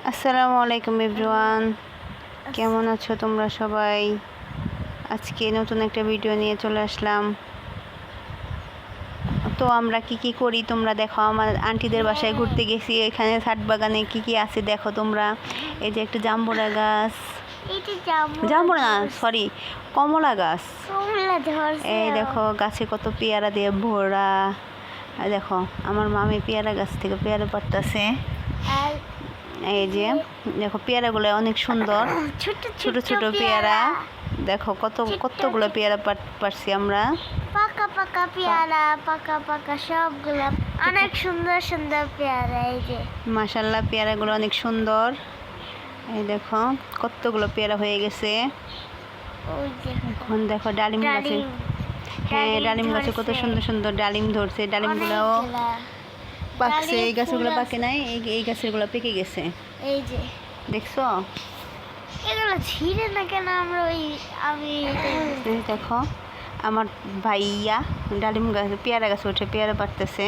আসসালামু আলাইকুম এভরিওয়ান, কেমন আছো তোমরা সবাই? আজকে নতুন একটা ভিডিও নিয়ে চলে আসলাম। তো আমরা কি করি তোমরা দেখো। আমার আন্টিদের বাসায় ঘুরতে গেছি, এখানে ছাদ বাগানে কি আছে দেখো তোমরা। এই যে একটা জাম্বুরা গাছ, জাম্বুরা না সরি কমলা গাছ। এই দেখো গাছে কত পেয়ারা দিয়ে ভরা। দেখো আমার মামি পেয়ারা গাছ থেকে পেয়ারা পাড়তেছে। এই যে দেখো পেয়ারাগুলো অনেক সুন্দর, ছোট ছোট পেয়ারা। দেখো কতগুলো পেয়ারা পারছি আমরা। পাকা পাকা পেয়ারা, পাকা পাকা সবগুলো অনেক সুন্দর সুন্দর পেয়ারা। এই যে মাশাআল্লাহ পেয়ারাগুলো অনেক সুন্দর। এই দেখো কতগুলো পেয়ারা হয়ে গেছে। এখন দেখো ডালিম গাছে, হ্যাঁ ডালিম গাছে কত সুন্দর সুন্দর ডালিম ধরছে। ডালিমগুলোও পাকছে, এই গাছগুলো পাকে নাই, এই গাছেরগুলো পেকে গেছে। এই যে দেখছো এগুলো ছিঁড়ে না কেন? আমি দেখো আমার ভাইয়া ডালিম গাছ পেয়ারা গাছ উঠে পেয়ারা পাড়তেছে।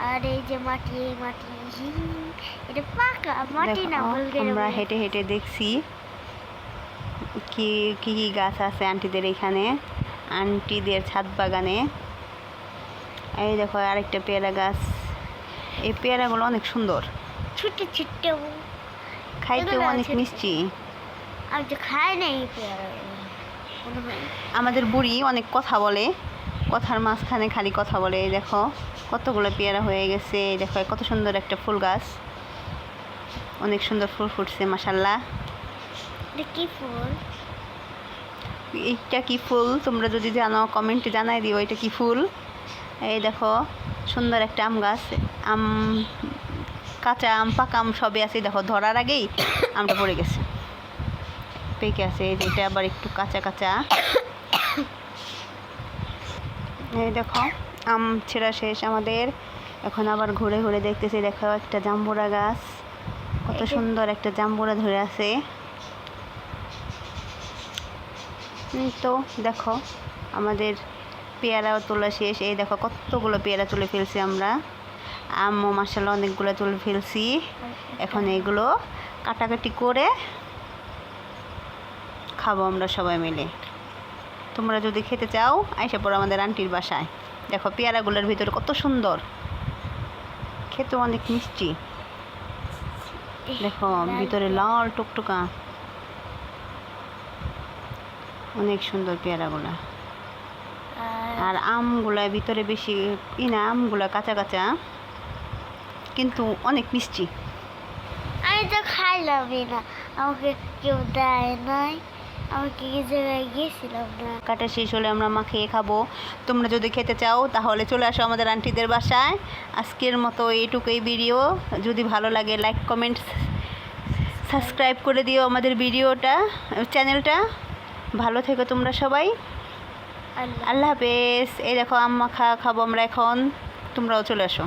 আর এই যে মাটি মাটি, এটা পাকা মাটি না বলতে। আমরা হেঁটে হেঁটে দেখছি কি কি গাছ আছে আন্টিদের এখানে, আন্টিদের ছাদ বাগানে। এই দেখো আরেকটা পেয়ারা গাছ। এই পেয়ারাগুলো অনেক সুন্দর, ছোট ছোট, খাইতেও অনেক মিষ্টি। আমি তো খাই নাই পেয়ারা। আমাদের বুড়ি অনেক কথা বলে, কথার মাঝখানে খালি কথা বলে। এই দেখো কতগুলো পেয়ারা হয়ে গেছে। এই দেখো কত সুন্দর একটা ফুল গাছ, অনেক সুন্দর ফুল ফুটছে মাশাআল্লাহ। এটা কি ফুল? এইটা কি ফুল তোমরা যদি জানো কমেন্টে জানাই দিও এটা কি ফুল। এই দেখো সুন্দর একটা আম গাছ, আম কাঁচা আম পাকা আম সবই আছে। দেখো ধরার আগেই আমটা পড়ে গেছে, পেকে আছে। এই যে এটা আবার একটু কাঁচা কাঁচা। এই দেখো আম ছেঁড়া শেষ আমাদের, এখন আবার ঘুরে ঘুরে দেখতেছি। দেখো একটা জাম্বুরা গাছ, কত সুন্দর একটা জাম্বুরা ধরে আছে। তো দেখো আমাদের পেয়ারাও তোলা শেষ। এই দেখো কতগুলো পেয়ারা তুলে ফেলছি আমরা। আমও মাশাআল্লাহ অনেকগুলো তুলে ফেলছি। এখন এগুলো কাটাকাটি করে খাবো আমরা সবাই মিলে। তোমরা যদি খেতে চাও আইসা পড়ো আমাদের আন্টির বাসায়। দেখো পেয়ারাগুলোর ভিতরে কত সুন্দর, খেতে অনেক মিষ্টি। দেখো ভিতরে লাল টুকটুকা, অনেক সুন্দর পেয়ারাগুলা। আর আমগুলা ভিতরে বেশি না, আমগুলা কাঁচা কাঁচা কিন্তু অনেক মিষ্টি। আমি তো খাইলামই না, আমাকে কেউ দেয় নাই, আমাকে কি জায়গায় গেছিলাম না। কাটা শেষ হলে আমরা মাখিয়ে খাবো। তোমরা যদি খেতে চাও তাহলে চলে আসো আমাদের আন্টিদের বাসায়। আজকের মতো এইটুকুই ভিডিও। যদি ভালো লাগে লাইক কমেন্ট সাবস্ক্রাইব করে দিও আমাদের চ্যানেলটা। ভালো থেকো তোমরা সবাই, আল্লাহ হাফেজ। এই দেখো আম মাখা খাবো আমরা এখন, তোমরাও চলে আসো।